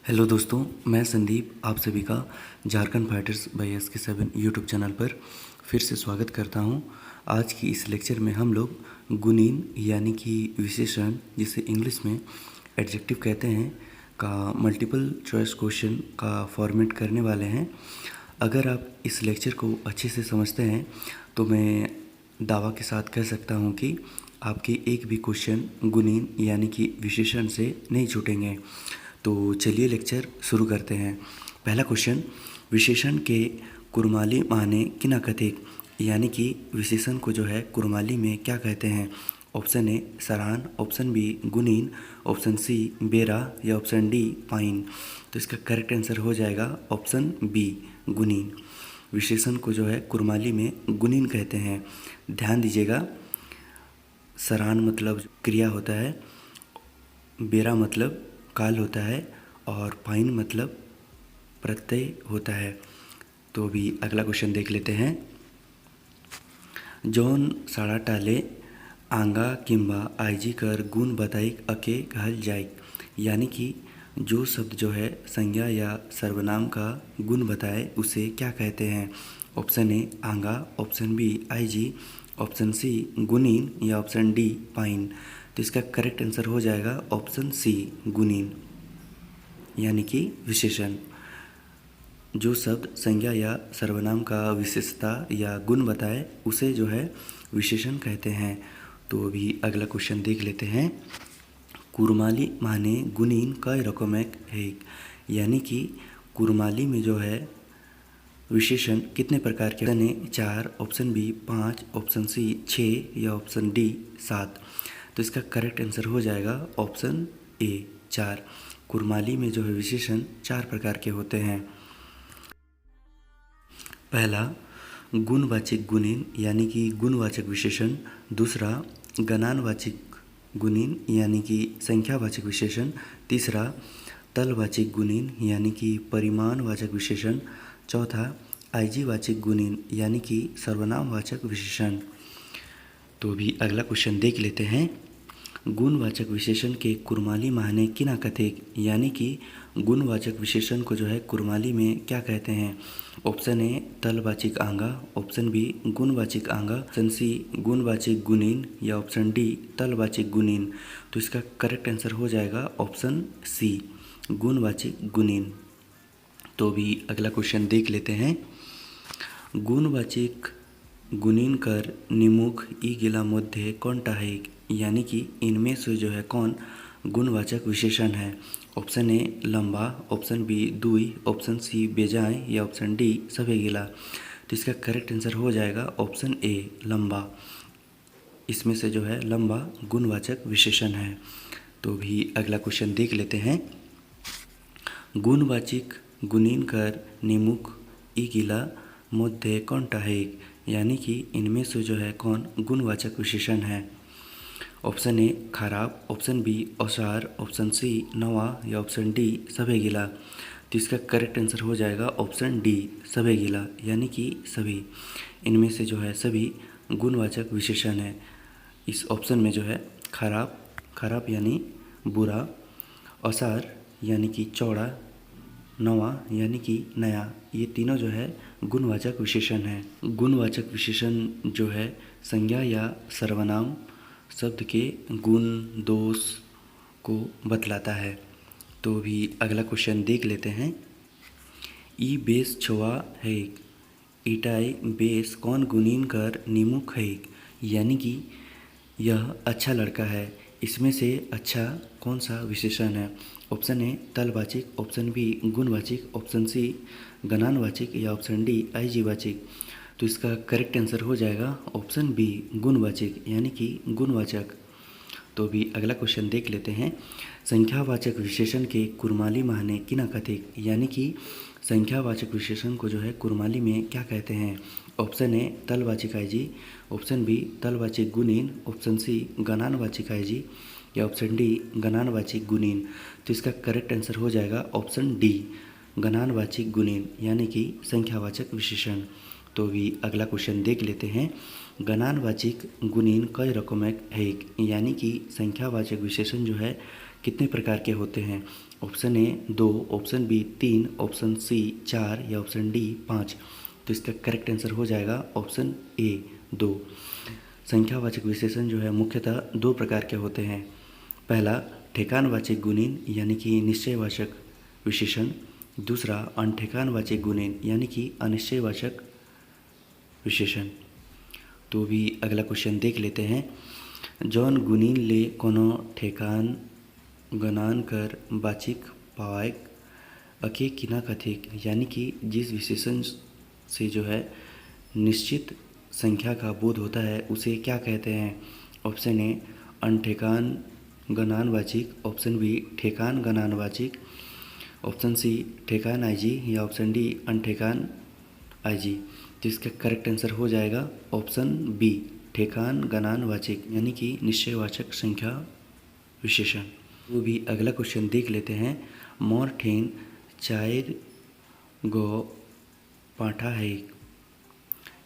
Hello दोस्तों, मैं संदीप आप सभी का Jharkhand fighters by SK7 YouTube channel पर फिर से स्वागत करता हूं। आज की इस लेक्चर में हम लोग गुणीन यानी कि विशेषण, जिसे इंग्लिश में एडजेक्टिव कहते हैं, का मल्टीपल चॉइस क्वेश्चन का फॉर्मेट करने वाले हैं। अगर आप इस लेक्चर को अच्छे से समझते हैं तो मैं दावा के साथ कह सकता हूं कि आपके एक भी क्वेश्चन गुणीन यानी कि विशेषण से नहीं छूटेंगे। तो चलिए लेक्चर शुरू करते हैं। पहला क्वेश्चन, विशेषण के कुरमाली माने किना कथेक, यानी कि विशेषण को जो है कुरमाली में क्या कहते हैं। ऑप्शन ए सराहन, ऑप्शन बी गुणीन, ऑप्शन सी बेरा या ऑप्शन डी पाइन। तो इसका करेक्ट आंसर हो जाएगा ऑप्शन बी गुणीन। विशेषण को जो है कुरमाली में गुणीन कहते हैं। ध्यान दीजिएगा, सराहन मतलब क्रिया होता है, बेरा मतलब काल होता है और पाइन मतलब प्रत्यय होता है। तो अभी अगला क्वेश्चन देख लेते हैं। जौन साड़ा टाले आंगा किंबा आईजी कर गुण बताइक अके कहल जाइक, यानी कि जो शब्द जो है संज्ञा या सर्वनाम का गुण बताए उसे क्या कहते हैं। ऑप्शन ए आंगा, ऑप्शन बी आईजी, ऑप्शन सी गुणीन या ऑप्शन डी पाइन। तो इसका करेक्ट आंसर हो जाएगा ऑप्शन सी गुणीन, यानी कि विशेषण। जो शब्द संज्ञा या सर्वनाम का विशेषता या गुण बताए उसे जो है विशेषण कहते हैं। तो अभी अगला क्वेश्चन देख लेते हैं। कुरमाली माने गुणीन कई रकमेक है, यानी कि कुरमाली में जो है विशेषण कितने प्रकार के। Option A 4, option B 5, option C 6 या ऑप्शन डी 7। तो इसका करेक्ट आंसर हो जाएगा ऑप्शन ए 4। कुरमाली में जो है विशेषण 4 प्रकार के होते हैं। पहला गुणवाचक गुणीन यानी कि गुणवाचक विशेषण, दूसरा गणानवाचक गुणीन यानी कि संख्यावाचक विशेषण, तीसरा तलवाचक गुणीन यानी कि परिमाणवाचक विशेषण, चौथा आईजीवाचक गुणीन यानी कि सर्वनामवाचक विशेषण। तो भी अगला क्वेश्चन देख लेते हैं। गुणवाचक विशेषण के कुरमाली माने किना कथेक, यानी कि गुणवाचक विशेषण को जो है कुरमाली में क्या कहते हैं। ऑप्शन ए तलवाचक आंगा, ऑप्शन बी गुणवाचक आंगा, ऑप्शन सी गुणवाचक गुणीन या ऑप्शन डी तलवाचक गुणीन। तो इसका करेक्ट आंसर हो जाएगा ऑप्शन सी गुणवाचक गुणीन। तो भी अगला क्वेश्चन देख लेते हैं। गुणवाचक गुणीन कर निमुख ई गिला मध्य कौनटा है, यानी कि इनमें से जो है कौन गुणवाचक विशेषण है। ऑप्शन ए लंबा, ऑप्शन बी दुई, ऑप्शन सी बेजाय या ऑप्शन डी सभे गिला। तो इसका करेक्ट आंसर हो जाएगा ऑप्शन ए लंबा। इसमें से जो है लंबा गुणवाचक विशेषण है। तो भी अगला क्वेश्चन देख लेते हैं। गुणवाचक गुणीन कर निमुख ई गिला मध्य कौनटा है, यानी कि इनमें से जो है कौन गुणवाचक विशेषण है। ऑप्शन ए खराब, ऑप्शन बी औसार, ऑप्शन सी नवा या ऑप्शन डी सभे गिला। तो इसका करेक्ट आंसर हो जाएगा ऑप्शन डी सभे गिला, यानी कि सभी। इनमें से जो है सभी गुणवाचक विशेषण है। इस ऑप्शन में जो है खराब, खराब यानी बुरा, औसार यानी कि चौड़ा, नवा यानी कि नया, ये तीनों जो है गुणवाचक विशेषण है। गुणवाचक विशेषण जो है संज्ञा या सर्वनाम शब्द के गुण दोष को बतलाता है। तो भी अगला क्वेश्चन देख लेते हैं। ई बेस छोआ है, ईटाई बेस कौन गुणीन कर निमुख है, यानी कि यह अच्छा लड़का है। इसमें से अच्छा कौन सा विशेषण है। ऑप्शन ए तलवाचक, ऑप्शन बी गुणवाचक, ऑप्शन सी गणानवाचक या ऑप्शन डी आईजीवाचक। तो इसका करेक्ट आंसर हो जाएगा ऑप्शन बी गुणवाचक, यानी कि गुणवाचक। तो भी अगला क्वेश्चन देख लेते हैं। संख्यावाचक विशेषण के कुरमाली माने किना कथेक, यानी कि संख्यावाचक विशेषण को जो है कुरमाली में क्या कहते हैं। ऑप्शन ए तलवाचक आईजी, ऑप्शन बी तलवाचक गुणीन, ऑप्शन सी गणानवाचक आईजी या ऑप्शन डी गणानवाचक गुणीन। तो इसका करेक्ट आंसर हो जाएगा ऑप्शन डी गणानवाचक गुणीन, यानी कि संख्यावाचक विशेषण। तो भी अगला क्वेश्चन देख लेते हैं। गणानवाचक गुणीन कई रकमेक है, यानी कि संख्यावाचक विशेषण जो है कितने प्रकार के होते हैं? Option A 2, option B 3, option C 4 या ऑप्शन डी 5। तो इसका करेक्ट आंसर हो जाएगा ऑप्शन ए 2। संख्यावाचक विशेषण जो है मुख्यतः दो प्रकार के होते हैं। पहला ठेकानवाचक गुणीन यानी कि निश्चयवाचक विशेषण, दूसरा अनठेकानवाचक गुणीन यानी कि अनिश्चयवाचक विशेषण। तो भी अगला क्वेश्चन देख लेते हैं। जौन गुणीन ले कोनो ठेकान गणान कर वाचिक पावायक अके किना कथिक, यानी कि जिस विशेषण से जो है निश्चित संख्या का बोध होता है उसे क्या कहते हैं? ऑप्शन ए अनठेकान गणानवाचिक, ऑप्शन बी ठेकान गणानवाचिक, ऑप्शन सी ठेकान आईजी या ऑप्शन डी अनठेकान आईजी। तो इसका करेक्ट आंसर हो जाएगा ऑप्शन बी ठेकान गणानवाचिक यानी कि निश्चयवाचक संख्या विशेषण। वो भी अगला क्वेश्चन देख लेते हैं। मोर ठेन 4 गो पाठा है,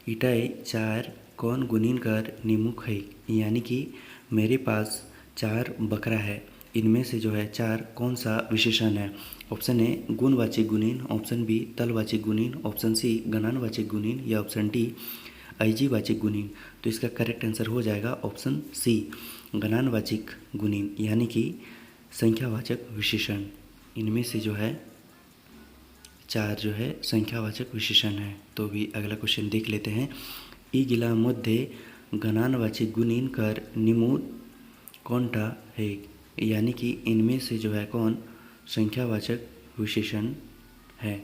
इटाई 4 कौन गुणीन कर निमुख है, यानी कि मेरे पास 4 बकरा है, इनमें से जो है 4 कौन सा विशेषण है? ऑप्शन ए गुणवाचक गुणीन, ऑप्शन बी तलवाचक गुणीन, ऑप्शन सी गणानवाचक गुणीन या ऑप्शन डी आईजीवाचक गुणीन। तो इसका करेक्ट आंसर हो जाएगा ऑप्शन सी गणानवाचक गुणीन यानी कि संख्यावाचक विशेषण। इनमें से जो है 4 जो है संख्यावाचक विशेषण है। तो भी अगला क्वेश्चन देख लेते हैं। ई गिला मध्ये गणानवाचक गुणीन कर निमूद कौनटा है, यानी कि इनमें से जो है कौन संख्यावाचक विशेषण है?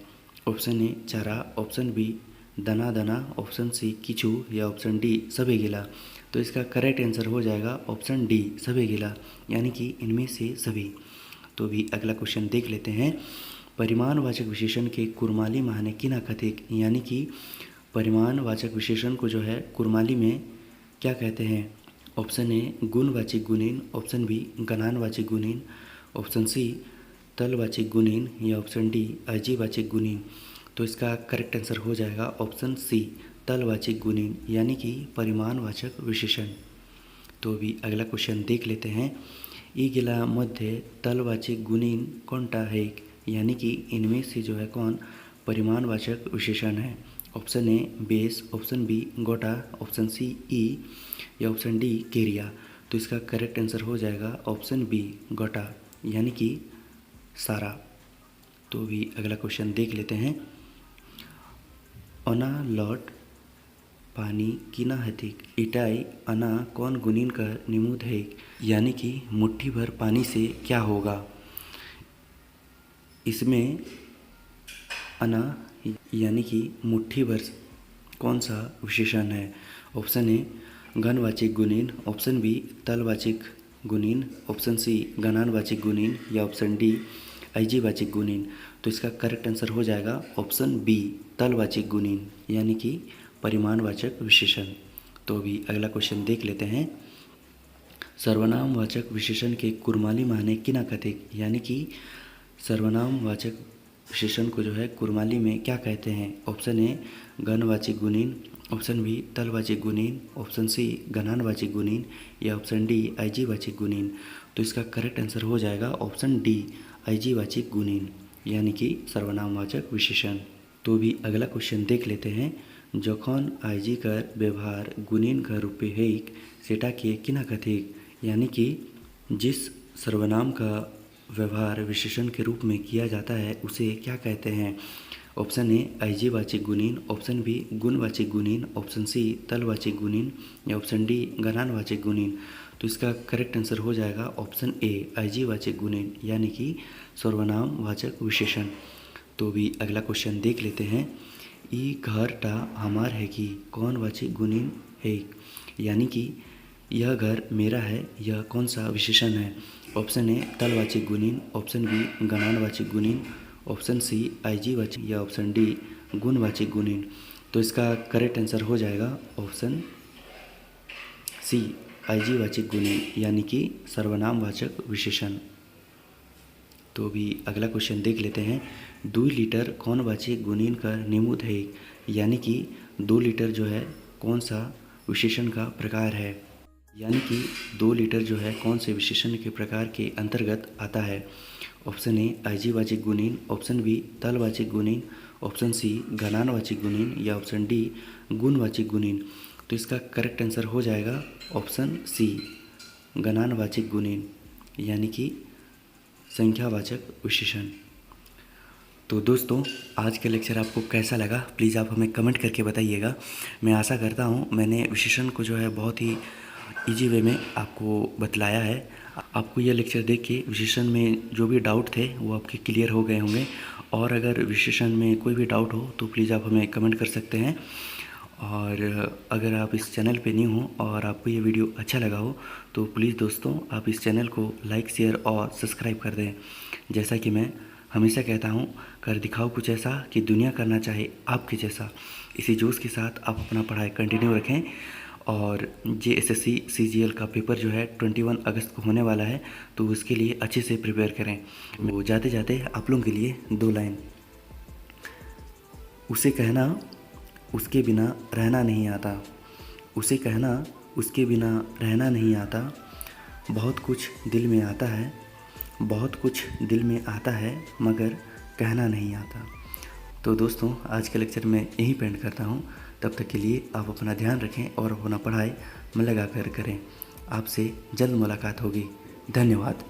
ऑप्शन ए चारा, ऑप्शन बी दना दना, ऑप्शन सी किचू या ऑप्शन डी सबे गिला। तो इसका करेक्ट आंसर हो जाएगा ऑप्शन डी सबे गिला यानी कि इनमें से सभी। तो भी अगला क्वेश्चन देख लेते हैं। परिमाणवाचक विशेषण के कुरमाली माने किना कथिक, यानी कि परिमाणवाचक विशेषण को जो है कुरमाली में क्या कहते हैं? ऑप्शन ए गुणवाचक गुणीन, ऑप्शन बी गणानवाचक गुणीन, ऑप्शन सी तलवाचक गुणीन या ऑप्शन डी आईजीवाचक गुणीन। तो इसका करेक्ट आंसर हो जाएगा ऑप्शन सी तलवाचक गुणीन यानी कि परिमाणवाचक विशेषण। तो भी अगला क्वेश्चन देख लेते हैं। ई गिला मध्य तलवाचक गुणीन कौनटा है, यानी कि इनमें से जो है कौन परिमाणवाचक विशेषण है? ऑप्शन ए बेस, ऑप्शन बी गोटा, ऑप्शन सी ई या ऑप्शन डी केरिया। तो इसका करेक्ट आंसर हो जाएगा ऑप्शन बी गोटा यानी कि सारा। तो भी अगला क्वेश्चन देख लेते हैं। अना लौट पानी किना हथिक, इटाई अना कौन गुणीन कर निमुद है, यानी कि मुट्ठी भर पानी से क्या होगा? इसमें अना यानी कि मुट्ठी भर कौन सा विशेषण है? ऑप्शन ए गणवाचक गुणीन, ऑप्शन बी तलवाचक गुणीन, ऑप्शन सी गणानवाचक गुणीन या ऑप्शन डी आईजीवाचक गुणीन। तो इसका करेक्ट आंसर हो जाएगा ऑप्शन बी तलवाचक गुणीन यानी कि परिमाणवाचक विशेषण। तो अभी अगला क्वेश्चन देख लेते हैं। सर्वनामवाचक विशेषण के कुरमाली माने किना कथिक, यानी कि सर्वनामवाचक विशेषण को जो है कुरमाली में क्या कहते हैं? ऑप्शन ए गणवाचक गुणीन, ऑप्शन बी तलवाचक गुणीन, ऑप्शन सी गणानवाचक गुणीन या ऑप्शन डी आईजीवाचक गुणीन। तो इसका करेक्ट आंसर हो जाएगा ऑप्शन डी आईजीवाचक गुणीन यानी कि सर्वनामवाचक विशेषण। तो भी अगला क्वेश्चन देख लेते हैं। जखन आईजी कर व्यवहार गुणीन का रूपे है सेटा के किना कथिक, यानी कि जिस सर्वनाम का व्यवहार विशेषण के रूप में किया जाता है उसे क्या कहते हैं? ऑप्शन ए आईजीवाचक गुणीन, ऑप्शन बी गुणवाचक गुणीन, ऑप्शन सी तलवाचक गुणीन या ऑप्शन डी गणानवाचक गुणीन। तो इसका करेक्ट आंसर हो जाएगा ऑप्शन ए आईजीवाचक गुणीन यानी कि सर्वनामवाचक विशेषण। तो भी अगला क्वेश्चन देख लेते हैं। ई घर टा हमार है कि कौन वाचक गुणीन है, यानी कि यह घर मेरा है, यह कौन सा विशेषण है? ऑप्शन ए तलवाचक गुणीन, ऑप्शन बी गणानवाचक गुणीन, ऑप्शन सी आईजीवाचक या ऑप्शन डी गुणवाचक गुणीन। तो इसका करेक्ट आंसर हो जाएगा ऑप्शन सी आईजीवाचक गुणीन यानी कि सर्वनामवाचक विशेषण। तो भी अगला क्वेश्चन देख लेते हैं। 2 लीटर कौन वाचक गुणीन का निमुद है, यानी कि 2 लीटर जो है कौन सा विशेषण का प्रकार है? यानी कि 2 लीटर जो है कौन से विशेषण के प्रकार के अंतर्गत आता है? ऑप्शन ए अयजीवाचिक गुणीन, ऑप्शन बी तलवाचिक गुणीन, ऑप्शन सी घनानवाचिक गुणीन या ऑप्शन डी गुणवाचिक गुणीन। तो इसका करेक्ट आंसर हो जाएगा ऑप्शन सी घनानवाचिक गुणीन, यानी कि संख्यावाचक विशेषण। तो दोस्तों, आज का लेक्चर आपको कैसा लगा प्लीज़ आप हमें कमेंट करके बताइएगा। मैं आशा करता हूँ मैंने विशेषण को जो है बहुत ही इजी वे में आपको बतलाया है। आपको यह लेक्चर देख के विशेषण में जो भी डाउट थे वो आपके क्लियर हो गए होंगे, और अगर विशेषण में कोई भी डाउट हो तो प्लीज़ आप हमें कमेंट कर सकते हैं। और अगर आप इस चैनल पे न्यू हो और आपको ये वीडियो अच्छा लगा हो तो प्लीज़ दोस्तों आप इस चैनल को लाइक, शेयर और सब्सक्राइब कर दें। जैसा कि मैं हमेशा कहता हूँ, कर दिखाओ कुछ ऐसा कि दुनिया करना चाहे आपके जैसा। इसी जोश के साथ आप अपना पढ़ाई कंटिन्यू रखें। और JSSC CGL का पेपर जो है 21 अगस्त को होने वाला है, तो उसके लिए अच्छे से प्रिपेयर करें। वो जाते जाते आप लोगों के लिए 2 लाइन। उसे कहना उसके बिना रहना नहीं आता, उसे कहना उसके बिना रहना नहीं आता, बहुत कुछ दिल में आता है, बहुत कुछ दिल में आता है मगर कहना नहीं आता। तो दोस्तों, आज के लेक्चर में यहीं पे एंड करता हूँ। तब तक के लिए आप अपना ध्यान रखें और अपना पढ़ाई में लगा कर करें। आपसे जल्द मुलाकात होगी। धन्यवाद।